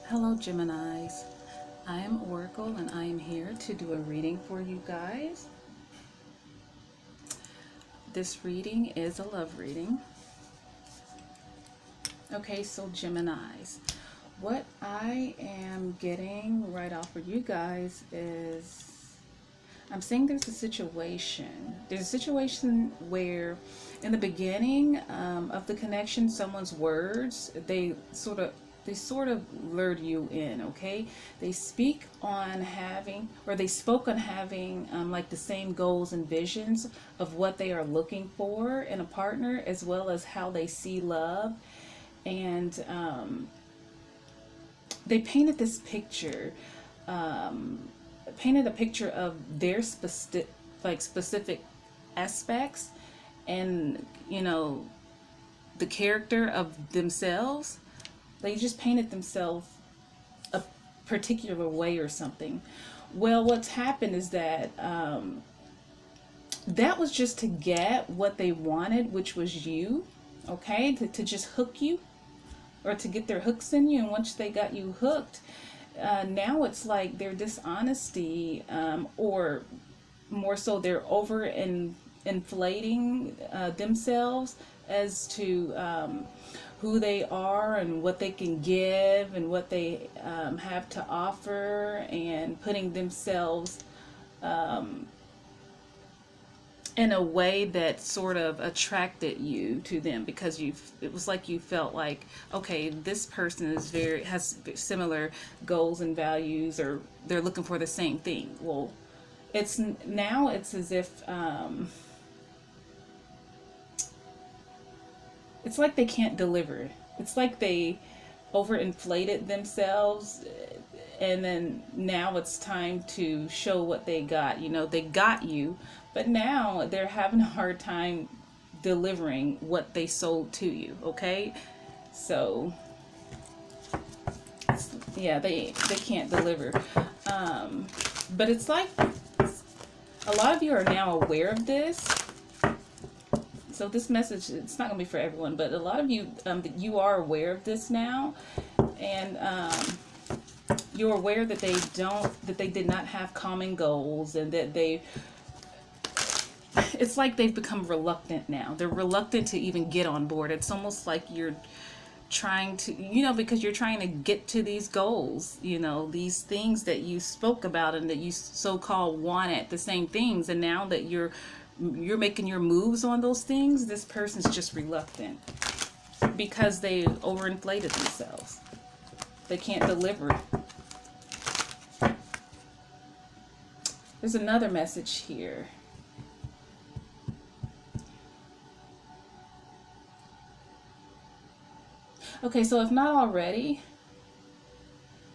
Hello, Geminis. I am Oracle and I am here to do a reading for you guys. This reading is a love reading. Okay, so Geminis, what I am getting right off for you guys is I'm saying there's a situation. There's a situation where in the beginning of the connection, someone's words, they sort of lured you in, okay? They speak on having, or they spoke on having like the same goals and visions of what they are looking for in a partner, as well as how they see love. And they painted this picture, um, painted a picture of their specific aspects, and the character of themselves. They just painted themselves a particular way or something. Well, what's happened is that that was just to get what they wanted, which was you, okay, to just hook you, or to get their hooks in you. And once they got you hooked, now it's like their dishonesty, or more so they're inflating themselves as to who they are and what they can give and what they have to offer, and putting themselves in a way that sort of attracted you to them, because it was like you felt like, okay, this person has similar goals and values, or they're looking for the same thing. Well, it's as if it's like they can't deliver. It's like they overinflated themselves, and then now it's time to show what they got. They got you, but now they're having a hard time delivering what they sold to you, okay? So, yeah, they can't deliver. But it's like a lot of you are now aware of this. So this message, it's not going to be for everyone, but a lot of you, you are aware of this now, and you're aware that they did not have common goals, and that it's like they've become reluctant now. They're reluctant to even get on board. It's almost like you're trying to, because you're trying to get to these goals, these things that you spoke about and that you so-called wanted, the same things, and now that you're making your moves on those things, this person's just reluctant because they overinflated themselves. They can't deliver. There's another message here. Okay, so if not already,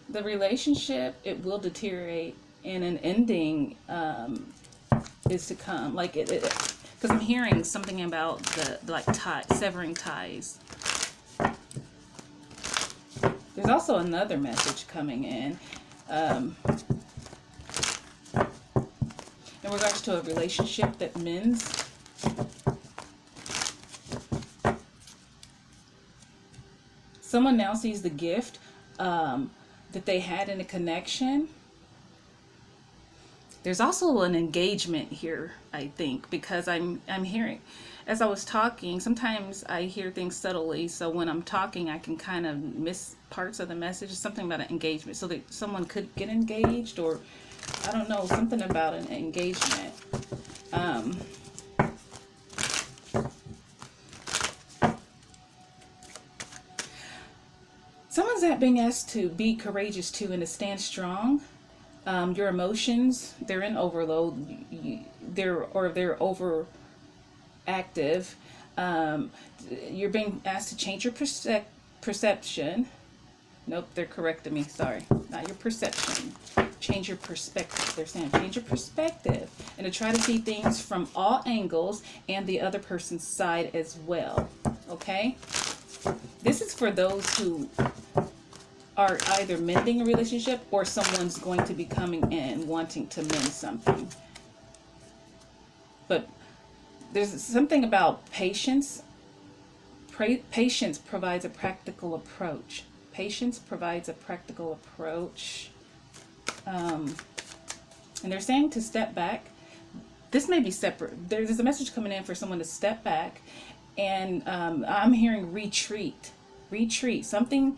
the relationship, it will deteriorate, and an ending is to come. Like because I'm hearing something about severing ties. There's also another message coming in regards to a relationship that mends. Someone now sees the gift that they had in a connection. There's also an engagement here, I think, because I'm hearing, as I was talking, sometimes I hear things subtly, so when I'm talking I can kind of miss parts of the message. Something about an engagement, so that someone could get engaged, or I don't know, something about an engagement. Someone's not being asked to be courageous too, and to stand strong. Your emotions, they're in overload. They're overactive. You're being asked to change your perception. Nope, they're correcting me. Sorry, not your perception. Change your perspective. They're saying change your perspective, and to try to see things from all angles and the other person's side as well. Okay? This is for those who are either mending a relationship, or someone's going to be coming in wanting to mend something. But there's something about patience. Patience provides a practical approach. Patience provides a practical approach. And they're saying to step back. This may be separate. There's a message coming in for someone to step back, and I'm hearing retreat. Retreat. Something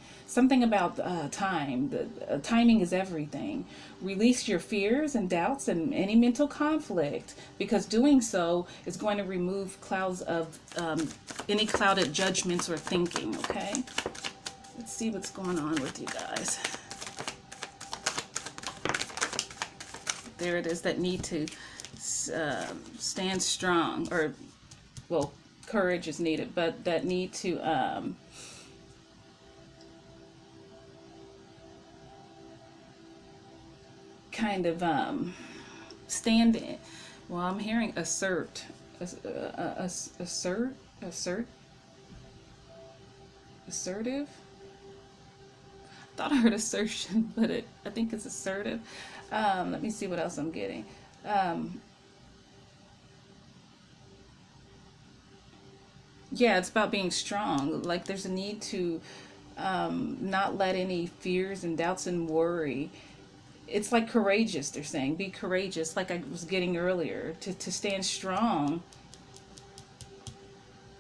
about time. Timing is everything. Release your fears and doubts and any mental conflict, because doing so is going to remove clouds of any clouded judgments or thinking. Okay. Let's see what's going on with you guys. There it is. That need to stand strong, or well, courage is needed, but that need to kind of stand in. Well, I'm hearing assertive. Thought I heard assertion, but I think it's assertive. Let me see what else I'm getting. Yeah, it's about being strong. Like there's a need to not let any fears and doubts and worry. It's like courageous, they're saying. Be courageous, like I was getting earlier, to stand strong,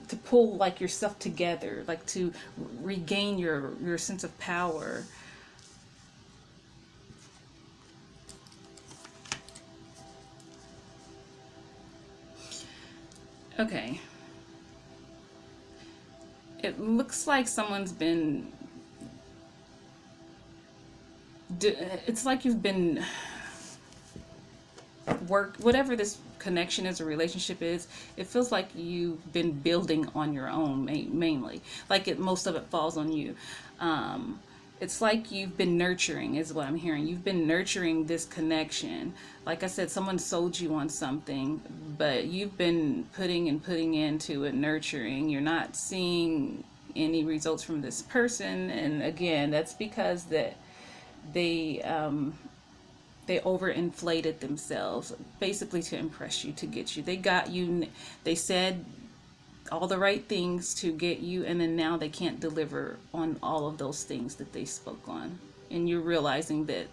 to pull like yourself together, like to regain your sense of power. Okay. It looks like someone's been, it's like you've been whatever this connection is or relationship is, it feels like you've been building on your own mainly. Like most of it falls on you. It's like you've been nurturing, is what I'm hearing. You've been nurturing this connection. Like I said, someone sold you on something, but you've been putting into it, nurturing. You're not seeing any results from this person, and again, that's because that they overinflated themselves, basically to impress you, to get you. They got you. They said all the right things to get you, and then now they can't deliver on all of those things that they spoke on. And you're realizing that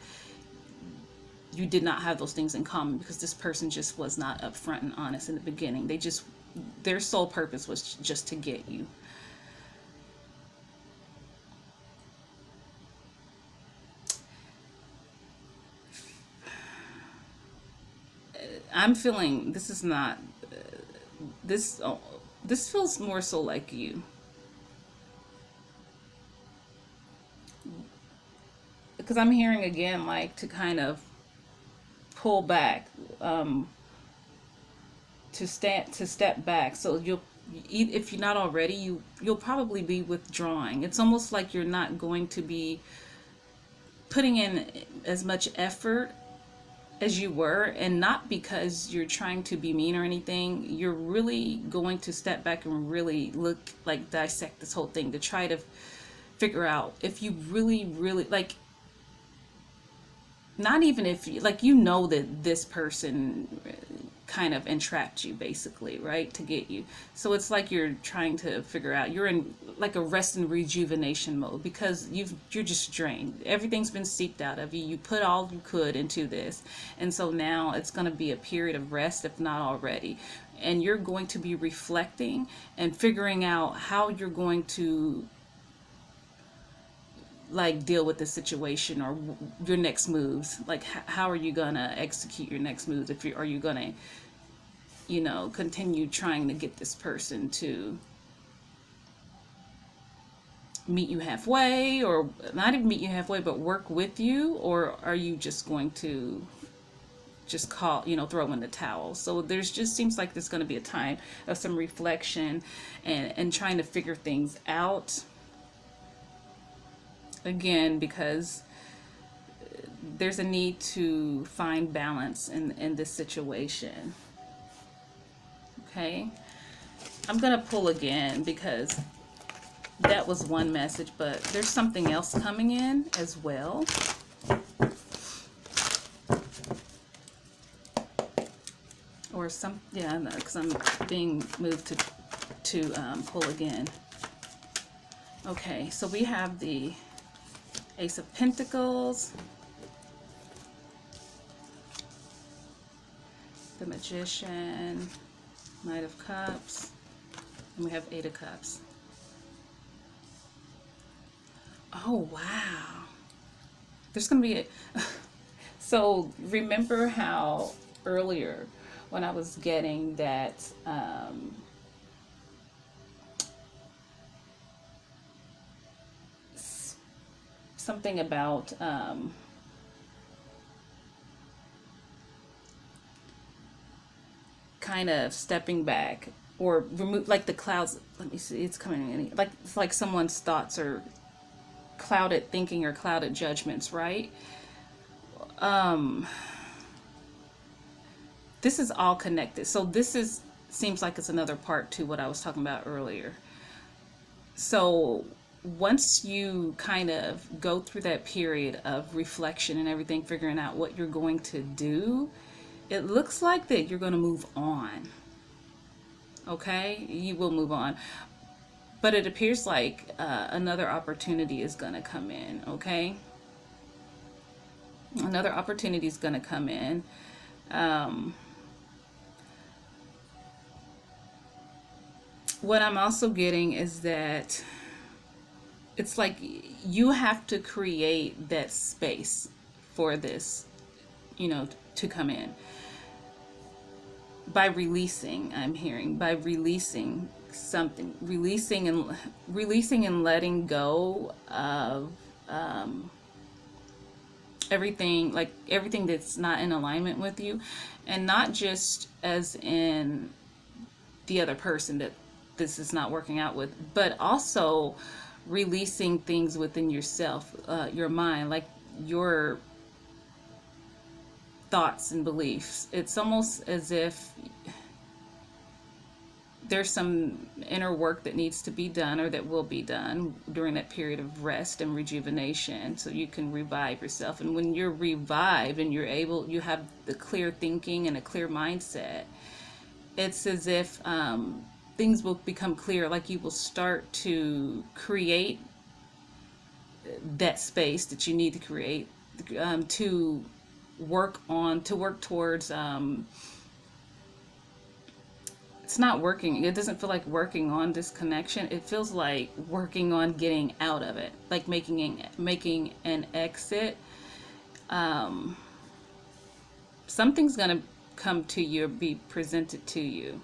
you did not have those things in common because this person just was not upfront and honest in the beginning. Their sole purpose was just to get you. I'm feeling this is not this feels more so like you, because I'm hearing again like to kind of pull back, to step back. So if you're not already, you'll probably be withdrawing. It's almost like you're not going to be putting in as much effort as you were, and not because you're trying to be mean or anything. You're really going to step back and really look, like dissect this whole thing to try to figure out if you really like, not even if you like, that this person kind of entrapped you basically, right, to get you. So it's like you're trying to figure out, you're in like a rest and rejuvenation mode, because you're just drained. Everything's been seeped out of you. You put all you could into this, and so now it's going to be a period of rest, if not already, and you're going to be reflecting and figuring out how you're going to like deal with the situation, or your next moves. Like how are you gonna execute your next moves? Are you gonna continue trying to get this person to meet you halfway, or not even meet you halfway but work with you, or are you just going to just throw in the towel? So there's just seems like there's going to be a time of some reflection and trying to figure things out again, because there's a need to find balance in this situation. Okay, I'm gonna pull again because that was one message, but there's something else coming in as well. Or because I'm being moved to pull again. Okay, so we have the Ace of Pentacles, the Magician, Knight of Cups, and we have Eight of Cups. Oh, wow. There's going to be a... So remember how earlier when I was getting that something about kind of stepping back or remove, like the clouds, let me see, it's coming in, like it's like someone's thoughts are clouded thinking or clouded judgments, right? This is all connected. So this is seems like it's another part to what I was talking about earlier. So once you kind of go through that period of reflection and everything, figuring out what you're going to do, it looks like that you're going to move on. Okay, you will move on, but it appears like another opportunity is going to come in. Okay, another opportunity is going to come in. What I'm also getting is that it's like you have to create that space for this, you know, to come in. By releasing, I'm hearing, by releasing something, releasing and letting go of everything, like everything that's not in alignment with you, and not just as in the other person that this is not working out with, but also releasing things within yourself, your mind, like your thoughts and beliefs. It's almost as if there's some inner work that needs to be done or that will be done during that period of rest and rejuvenation so you can revive yourself. And when you're revived and you're able, you have the clear thinking and a clear mindset, it's as if things will become clear, like you will start to create that space that you need to create to work towards it's not working, it doesn't feel like working on this connection, it feels like working on getting out of it, like making an exit. Something's gonna come to you or be presented to you,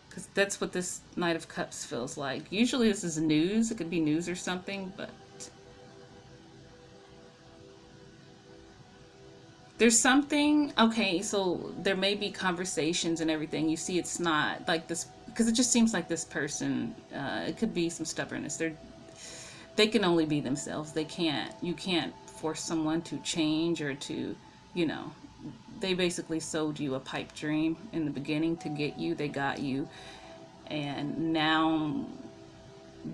because that's what this Knight of Cups feels like. Usually this is news, it could be news or something, but there's something, okay, so there may be conversations and everything. You see, it's not like this, because it just seems like this person, it could be some stubbornness. They can only be themselves. You can't force someone to change or to, you know, they basically sold you a pipe dream in the beginning to get you, they got you, and now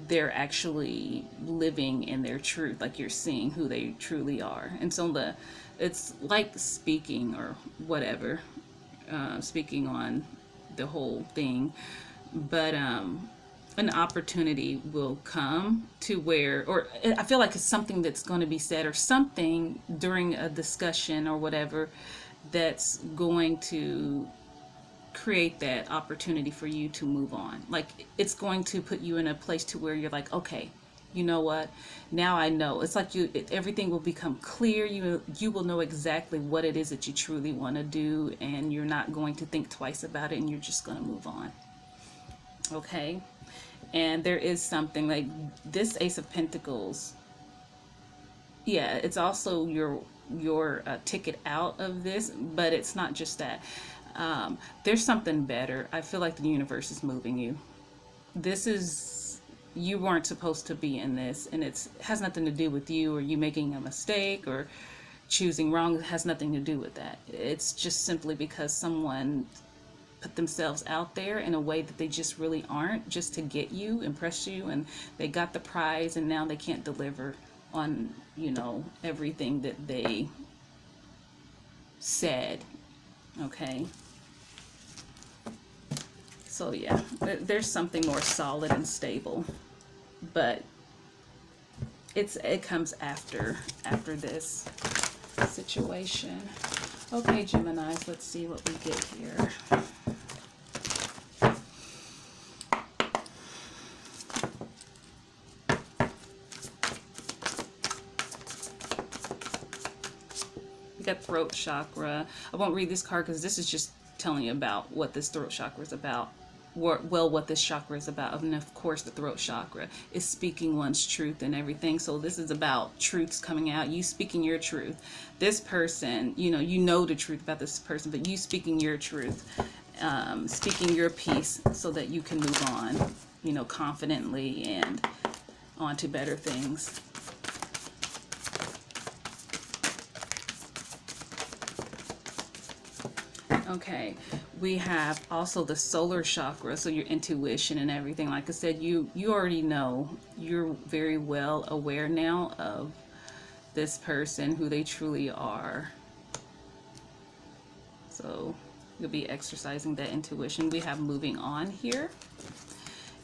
they're actually living in their truth, like you're seeing who they truly are. And so it's like speaking or whatever, speaking on the whole thing, but an opportunity will come to where, or I feel like it's something that's going to be said or something during a discussion or whatever that's going to create that opportunity for you to move on. Like it's going to put you in a place to where you're like, okay, you know what, now I know. It's like everything will become clear. You will know exactly what it is that you truly want to do, and you're not going to think twice about it, and you're just going to move on. Okay, and there is something like this Ace of Pentacles, yeah, it's also your ticket out of this, but it's not just that. There's something better. I feel like the universe is moving you. This is, you weren't supposed to be in this, and it has nothing to do with you or you making a mistake or choosing wrong. It has nothing to do with that. It's just simply because someone put themselves out there in a way that they just really aren't, just to get you, impress you, and they got the prize, and now they can't deliver on, you know, everything that they said. Okay, so yeah, there's something more solid and stable, but it comes after this situation. Okay, Geminis, let's see what we get here. We got throat chakra. I won't read this card because this is just telling you about what this throat chakra is about. Well, what this chakra is about. And of course, the throat chakra is speaking one's truth and everything. So this is about truths coming out, you speaking your truth. This person, you know the truth about this person, but you speaking your truth, speaking your piece so that you can move on, confidently and on to better things. Okay, we have also the solar chakra, so your intuition and everything. Like I said, you already know. You're very well aware now of this person, who they truly are. So you'll be exercising that intuition. We have moving on here,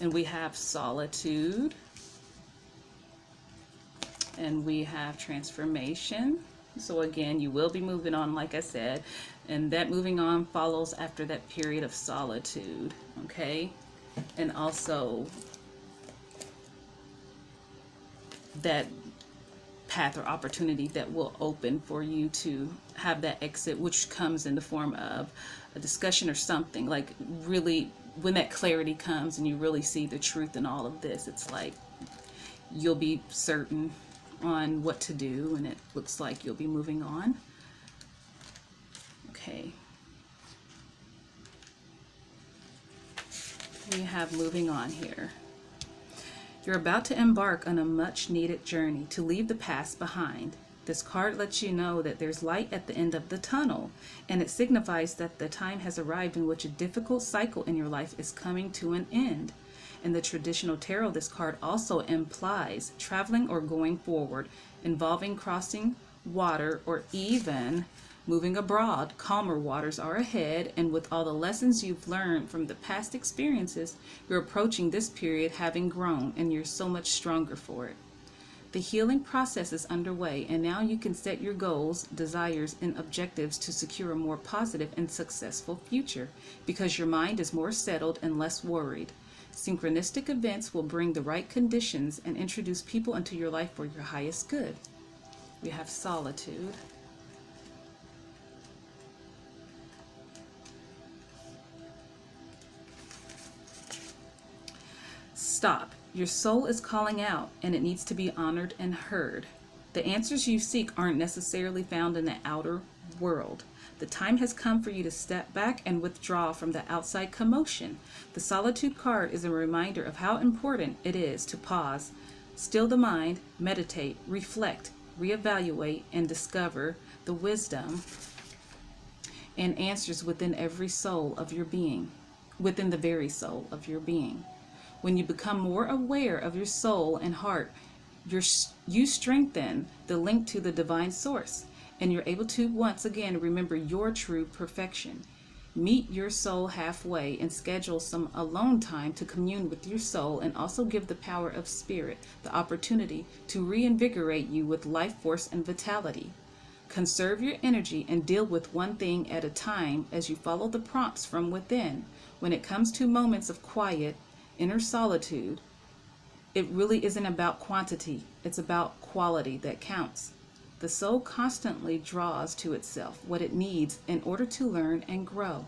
and we have solitude, and we have transformation. So again, you will be moving on, like I said, and that moving on follows after that period of solitude, okay? And also that path or opportunity that will open for you to have that exit, which comes in the form of a discussion or something. Like, really, when that clarity comes and you really see the truth in all of this, it's like you'll be certain on what to do, and it looks like you'll be moving on. Okay. We have moving on here. You're about to embark on a much needed journey to leave the past behind. This card lets you know that there's light at the end of the tunnel, and it signifies that the time has arrived in which a difficult cycle in your life is coming to an end. In the traditional tarot, this card also implies traveling or going forward, involving crossing water or even moving abroad. Calmer waters are ahead, and with all the lessons you've learned from the past experiences, you're approaching this period having grown, and you're so much stronger for it. The healing process is underway, and now you can set your goals, desires, and objectives to secure a more positive and successful future, because your mind is more settled and less worried. Synchronistic events will bring the right conditions and introduce people into your life for your highest good. We have solitude. Stop. Your soul is calling out, and it needs to be honored and heard. The answers you seek aren't necessarily found in the outer world. The time has come for you to step back and withdraw from the outside commotion. The solitude card is a reminder of how important it is to pause, still the mind, meditate, reflect, reevaluate, and discover the wisdom and answers within every soul of your being, within the very soul of your being. When you become more aware of your soul and heart, you strengthen the link to the divine source, and you're able to once again remember your true perfection. Meet your soul halfway and schedule some alone time to commune with your soul, and also give the power of spirit the opportunity to reinvigorate you with life force and vitality. Conserve your energy and deal with one thing at a time as you follow the prompts from within. When it comes to moments of quiet, inner solitude, it really isn't about quantity, it's about quality that counts. The soul constantly draws to itself what it needs in order to learn and grow.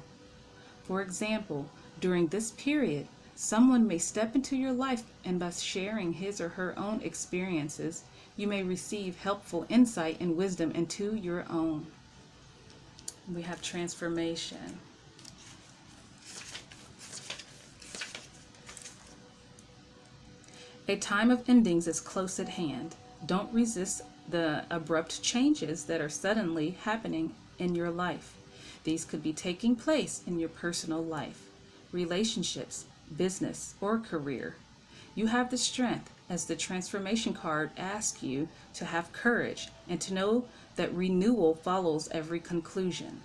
For example, during this period, someone may step into your life, and by sharing his or her own experiences, you may receive helpful insight and wisdom into your own. We have transformation. A time of endings is close at hand. Don't resist the abrupt changes that are suddenly happening in your life. These could be taking place in your personal life, relationships, business, or career. You have the strength, as the transformation card asks you to have courage and to know that renewal follows every conclusion.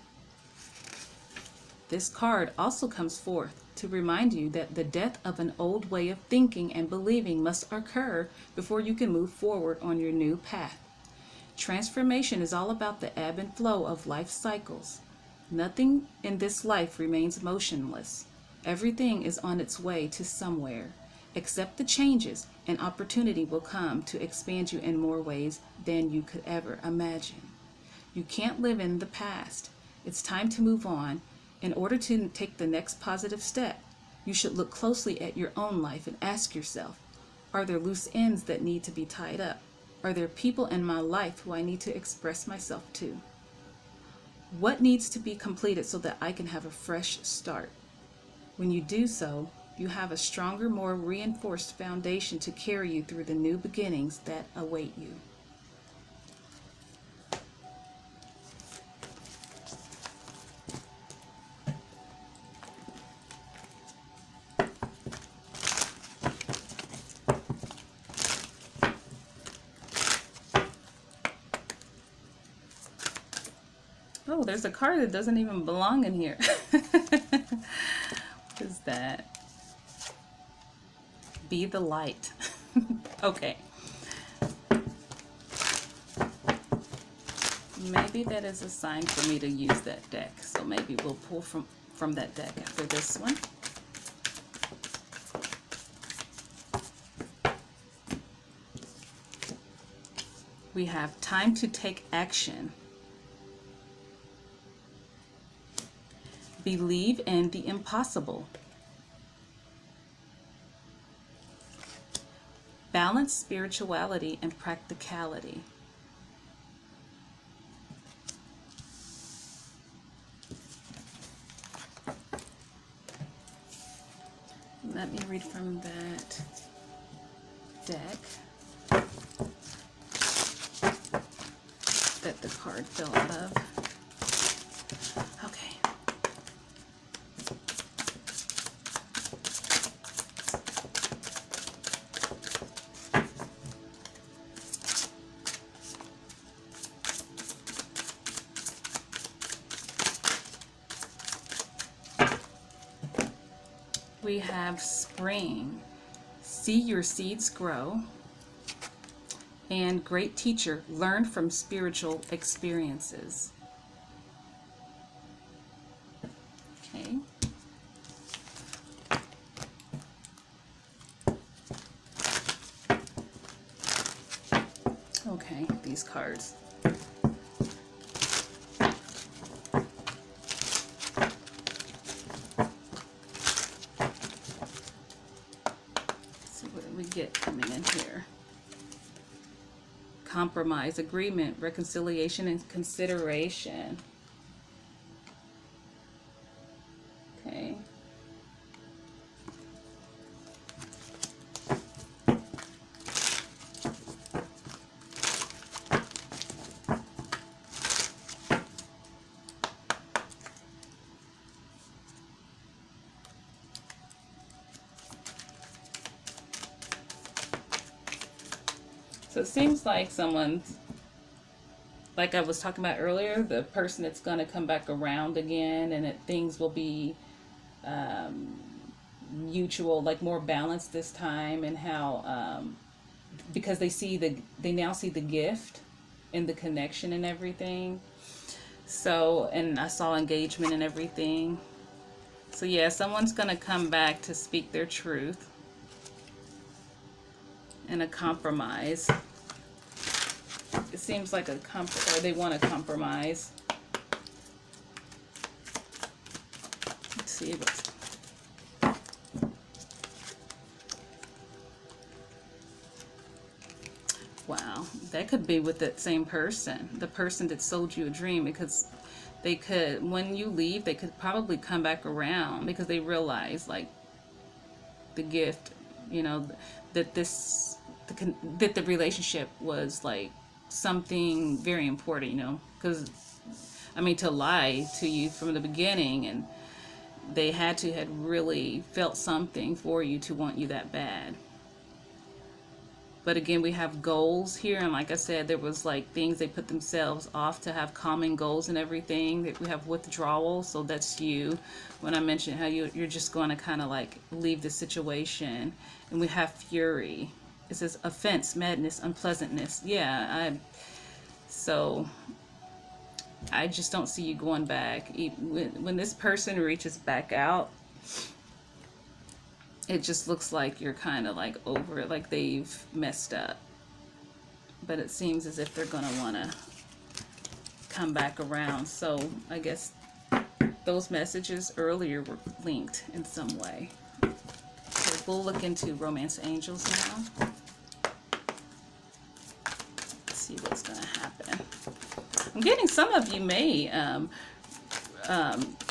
This card also comes forth to remind you that the death of an old way of thinking and believing must occur before you can move forward on your new path. Transformation is all about the ebb and flow of life cycles. Nothing in this life remains motionless. Everything is on its way to somewhere. Accept the changes, and opportunity will come to expand you in more ways than you could ever imagine. You can't live in the past. It's time to move on. In order to take the next positive step, you should look closely at your own life and ask yourself, are there loose ends that need to be tied up? Are there people in my life who I need to express myself to? What needs to be completed so that I can have a fresh start? When you do so, you have a stronger, more reinforced foundation to carry you through the new beginnings that await you. Oh, there's a card that doesn't even belong in here. What is that? Be the light. Okay. Maybe that is a sign for me to use that deck. So maybe we'll pull from that deck after this one. We have time to take action. Believe in the impossible. Balance spirituality and practicality. Let me read from that deck that the card fell out of. Okay. We have spring, see your seeds grow, and great teacher, learn from spiritual experiences. Okay. Okay, these cards. Get coming in here. Compromise, agreement, reconciliation, and consideration. Okay. So it seems like someone's, like I was talking about earlier, the person that's going to come back around again, and that things will be mutual, like more balanced this time, and how because they now see the gift and the connection and everything. So, and I saw engagement and everything. So yeah, someone's going to come back to speak their truth. And a compromise. It seems like or they want to compromise. Let's see what's. Wow, that could be with that same person, the person that sold you a dream, because they could, when you leave, they could probably come back around because they realize, like, the gift, you know, that that the relationship was like something very important, you know, because I mean, to lie to you from the beginning, and they had really felt something for you to want you that bad. But again, we have goals here, and like I said, there was like things they put themselves off to have common goals and everything. We have withdrawal, so that's you. When I mentioned how you're just going to kind of like leave the situation. And we have fury. It says offense, madness, unpleasantness. Yeah, so I just don't see you going back. When this person reaches back out, it just looks like you're kind of like over it, like they've messed up. But it seems as if they're going to want to come back around. So I guess those messages earlier were linked in some way. So we'll look into romance angels now. Let's see what's going to happen. I'm getting some of you may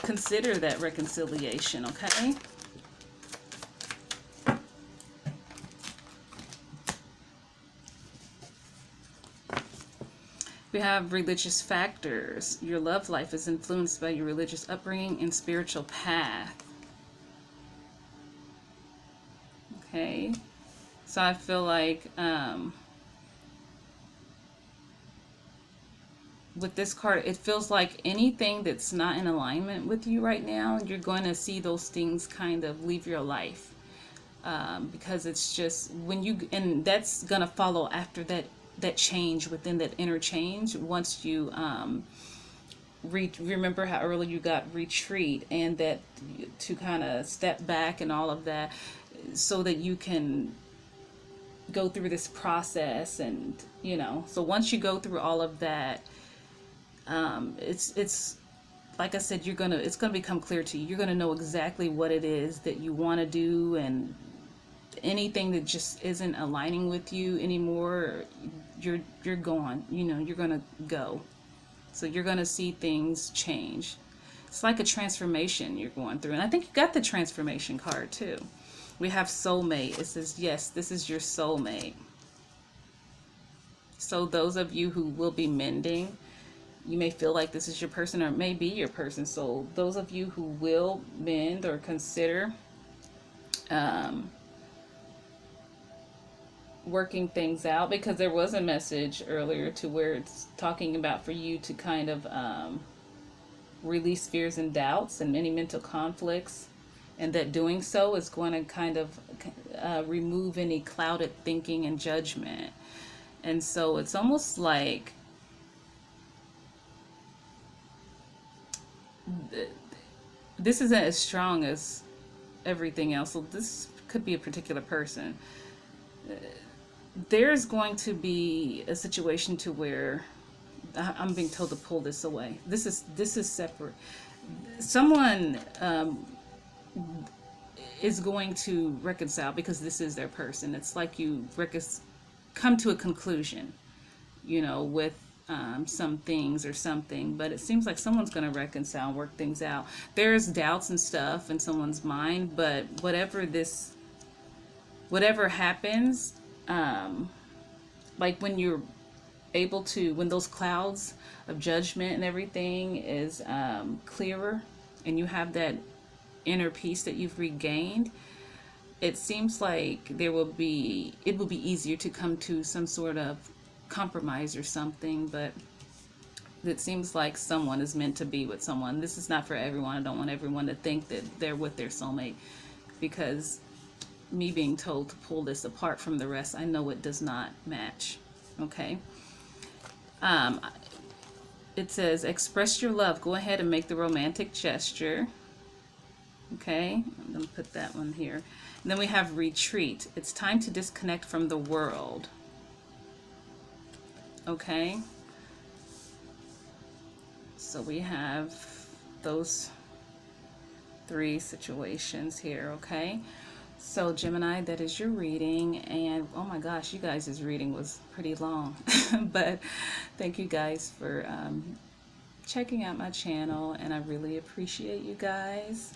consider that reconciliation, okay? We have religious factors. Your love life is influenced by your religious upbringing and spiritual path. Okay, so I feel like with this card, it feels like anything that's not in alignment with you right now, you're going to see those things kind of leave your life. Because it's just when you, and that's going to follow after that change within that interchange. Once you remember how early you got retreat, and that to kind of step back and all of that, so that you can go through this process. And so once you go through all of that, it's like I said, it's gonna become clear to you. You're gonna know exactly what it is that you want to do, and anything that just isn't aligning with you anymore, you're gone. You're gonna go. So you're gonna see things change. It's like a transformation you're going through, and I think you got the transformation card too. We have soulmate. It says yes, this is your soulmate. So those of you who will be mending, you may feel like this is your person, or it may be your person. So those of you who will mend or consider working things out, because there was a message earlier to where it's talking about for you to kind of release fears and doubts and any mental conflicts, and that doing so is going to kind of remove any clouded thinking and judgment. And so it's almost like this isn't as strong as everything else. So this could be a particular person. There's going to be a situation to where I'm being told to pull this away. This is separate. Someone is going to reconcile, because this is their person. It's like you come to a conclusion, with some things or something, but it seems like someone's going to reconcile, work things out. There's doubts and stuff in someone's mind, but whatever happens, like when you're able to, when those clouds of judgment and everything is clearer, and you have that inner peace that you've regained, it seems like it will be easier to come to some sort of compromise or something. But it seems like someone is meant to be with someone. This is not for everyone. I don't want everyone to think that they're with their soulmate, because me being told to pull this apart from the rest, I know it does not match. Okay. It says express your love. Go ahead and make the romantic gesture. Okay, I'm going to put that one here. And then we have retreat. It's time to disconnect from the world. Okay. So we have those three situations here. Okay. So Gemini, that is your reading. And oh my gosh, you guys' reading was pretty long. But thank you guys for checking out my channel, and I really appreciate you guys.